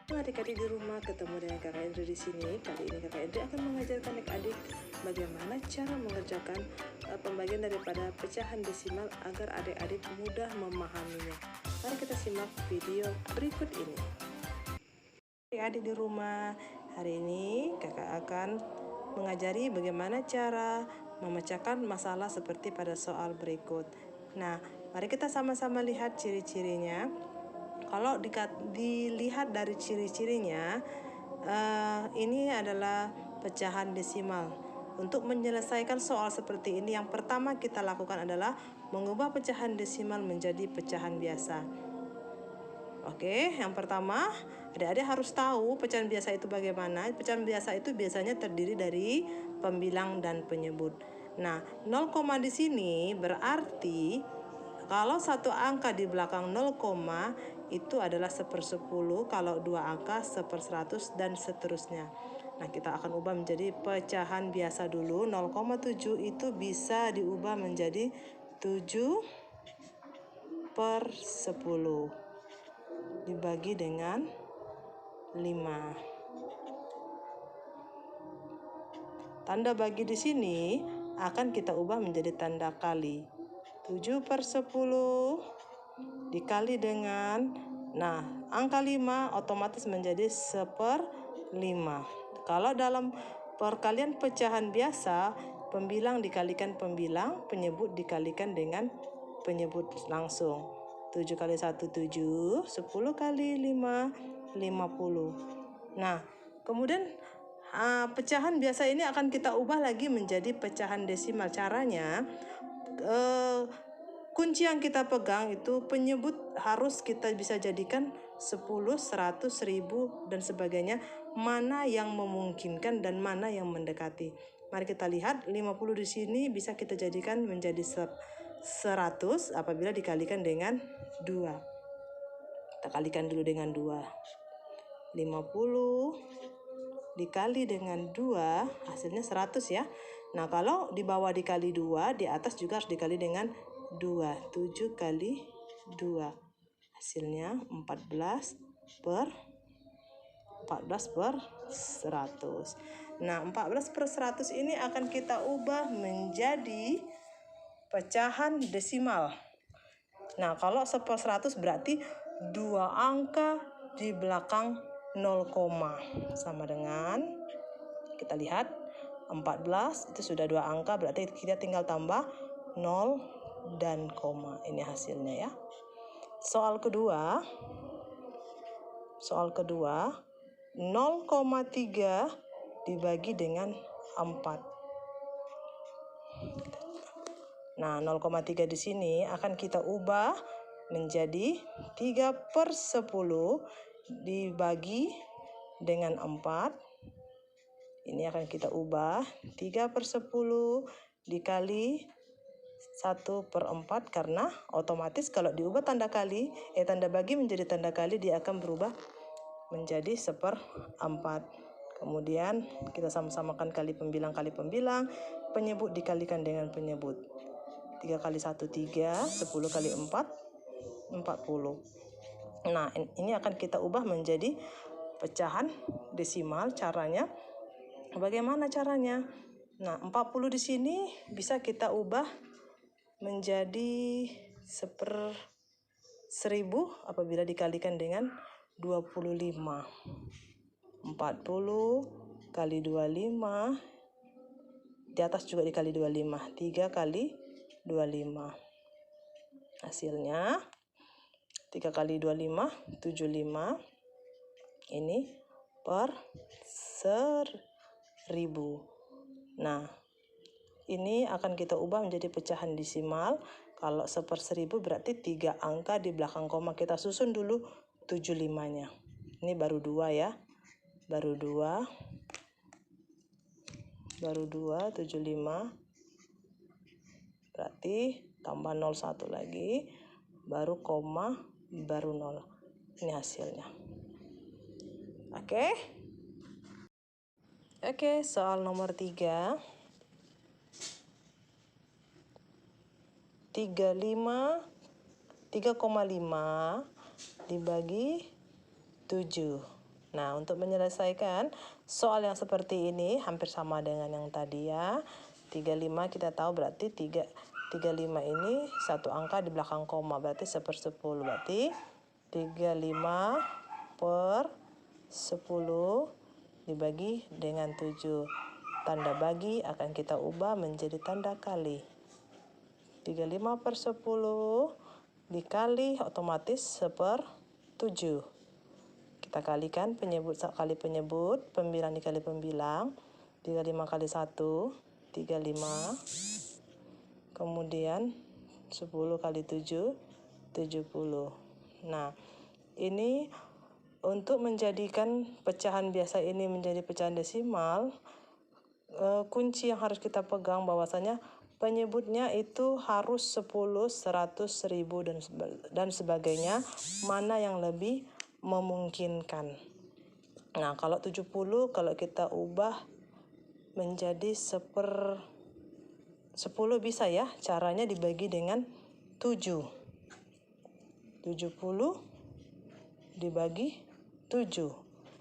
Adik-adik di rumah ketemu dengan Kakak Indri di sini. Kali ini Kakak Indri akan mengajarkan adik-adik bagaimana cara mengerjakan pembagian daripada pecahan desimal agar adik-adik mudah memahaminya. Mari kita simak video berikut ini. Adik-adik di rumah, hari ini Kakak akan mengajari bagaimana cara memecahkan masalah seperti pada soal berikut. Nah, mari kita sama-sama lihat ciri-cirinya. Kalau dilihat dari ciri-cirinya, ini adalah pecahan desimal. Untuk menyelesaikan soal seperti ini, yang pertama kita lakukan adalah mengubah pecahan desimal menjadi pecahan biasa. Oke, yang pertama, adik-adik harus tahu pecahan biasa itu bagaimana. Pecahan biasa itu biasanya terdiri dari pembilang dan penyebut. Nah, 0, di sini berarti kalau satu angka di belakang 0, itu adalah 1/10, kalau dua angka 1/100 dan seterusnya. Nah, kita akan ubah menjadi pecahan biasa dulu. 0,7 itu bisa diubah menjadi 7/10 dibagi dengan 5. Tanda bagi di sini akan kita ubah menjadi tanda kali. 7/10 dikali dengan, nah, angka 5 otomatis menjadi 1/5. Kalau dalam perkalian pecahan biasa, pembilang dikalikan pembilang, penyebut dikalikan dengan penyebut langsung. 7 kali 1, 7, 10 kali 5, 50. Nah, kemudian pecahan biasa ini akan kita ubah lagi menjadi pecahan desimal. Caranya, kunci yang kita pegang itu penyebut harus kita bisa jadikan 10, 100, 1000 dan sebagainya, mana yang memungkinkan dan mana yang mendekati. Mari kita lihat, 50 di sini bisa kita jadikan menjadi 100 apabila dikalikan dengan 2. Kita kalikan dulu dengan 2. 50 dikali dengan 2 hasilnya 100 ya. Nah, kalau di bawah dikali 2, di atas juga harus dikali dengan 2. 7 kali 2 hasilnya 14/100. Nah, 14/100 ini akan kita ubah menjadi pecahan desimal. Nah, kalau 1/100 berarti 2 angka di belakang 0, sama dengan, kita lihat 14 itu sudah 2 angka, berarti kita tinggal tambah 0 dan koma. Ini hasilnya ya. Soal kedua 0,3 dibagi dengan 4. Nah, 0,3 di sini akan kita ubah menjadi 3/10 dibagi dengan 4. Ini akan kita ubah 3/10 dikali 1/4, karena otomatis kalau diubah tanda bagi menjadi tanda kali, dia akan berubah menjadi 1/4. Kemudian kita sama-samakan kali pembilang, penyebut dikalikan dengan penyebut. 3 kali 1, 3, 10 kali 4, 40. Nah, ini akan kita ubah menjadi pecahan desimal. Caranya, bagaimana caranya? Nah, 40 di sini bisa kita ubah menjadi 1/1000 apabila dikalikan dengan 25. 40 kali 25, di atas juga dikali 25. 3 kali 25. Hasilnya 3 kali 25, 75. Ini per 1000. Nah, ini akan kita ubah menjadi pecahan desimal. Kalau 1/1000 berarti 3 angka di belakang koma. Kita susun dulu 75-nya. Ini baru 2 ya. Baru 2, 75. Berarti tambah 0 1 lagi, baru koma, baru 0. Ini hasilnya. Oke, soal nomor 3. 35 3,5 dibagi 7. Nah, untuk menyelesaikan soal yang seperti ini hampir sama dengan yang tadi ya. 35 kita tahu berarti 35 ini satu angka di belakang koma, berarti 1/10. Berarti 35 per 10 dibagi dengan 7. Tanda bagi akan kita ubah menjadi tanda kali. 35 per 10 dikali otomatis 1/7. Kita kalikan penyebut kali penyebut, pembilang dikali pembilang. 35 kali 1, 35. Kemudian 10 kali 7, 70. Nah, ini untuk menjadikan pecahan biasa ini menjadi pecahan desimal, kunci yang harus kita pegang bahwasanya penyebutnya itu harus 10, 100, 1000 dan sebagainya, mana yang lebih memungkinkan. Nah, kalau 70 kalau kita ubah menjadi 1/10 bisa ya, caranya dibagi dengan 7. 70 dibagi 7.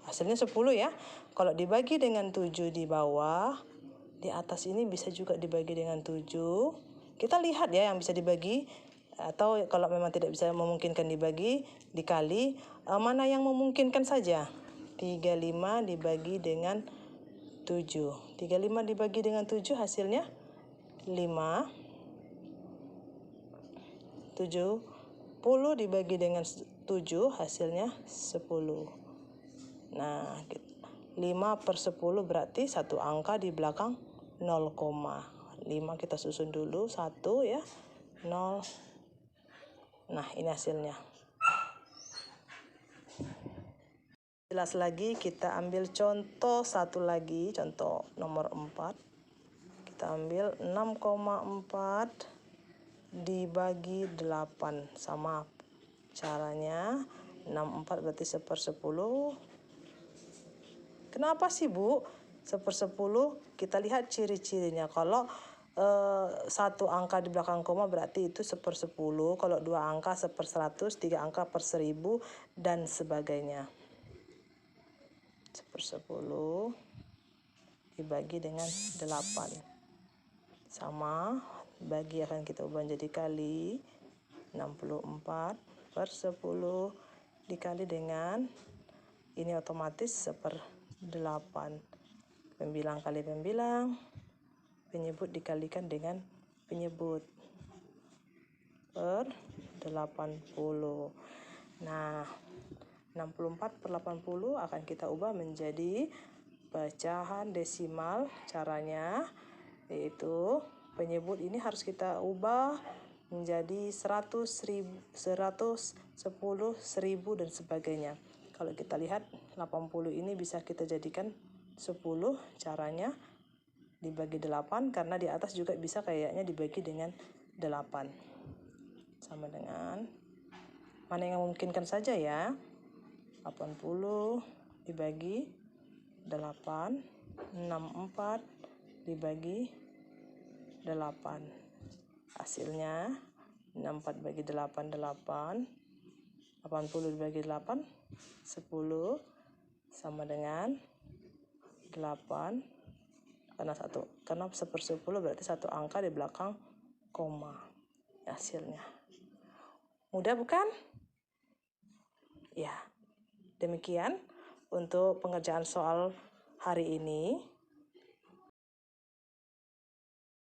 Hasilnya 10 ya. Kalau dibagi dengan 7 di bawah, di atas ini bisa juga dibagi dengan 7. Kita lihat ya yang bisa dibagi, atau kalau memang tidak bisa memungkinkan dibagi, dikali, mana yang memungkinkan saja. 35 dibagi dengan 7. 35 dibagi dengan 7 hasilnya 5. 70 dibagi dengan 7 hasilnya 10. Nah, 5/10 berarti satu angka di belakang 0,5 kita susun dulu 1 ya, 0. Nah, ini hasilnya. Jelas lagi, kita ambil contoh satu lagi, contoh nomor 4. Kita ambil 6,4 dibagi 8. Sama caranya, 64 berarti 1/10. Kenapa sih Bu 1/10? Kita lihat ciri-cirinya. Kalau satu angka di belakang koma berarti itu 1/10. Kalau dua angka 1/100, 3 angka per 1000 dan sebagainya. 1/10 dibagi dengan 8. Sama, bagi akan kita ubah menjadi kali. 64/10 dikali dengan, ini otomatis 1/8. Pembilang kali pembilang, penyebut dikalikan dengan penyebut per 80. Nah, 64/80 akan kita ubah menjadi pecahan desimal. Caranya yaitu penyebut ini harus kita ubah menjadi 100, 100, 10, 1000 dan sebagainya. Kalau kita lihat 80 ini bisa kita jadikan 10, caranya dibagi 8 karena di atas juga bisa kayaknya dibagi dengan 8. Sama dengan mana yang memungkinkan saja ya. 80 dibagi 8, 64 dibagi 8. Hasilnya 64 bagi 8, 8. 80 dibagi 8, 10. Sama dengan 8. Karena 1/10 berarti satu angka di belakang koma. Hasilnya. Mudah bukan? Ya. Demikian untuk pengerjaan soal hari ini.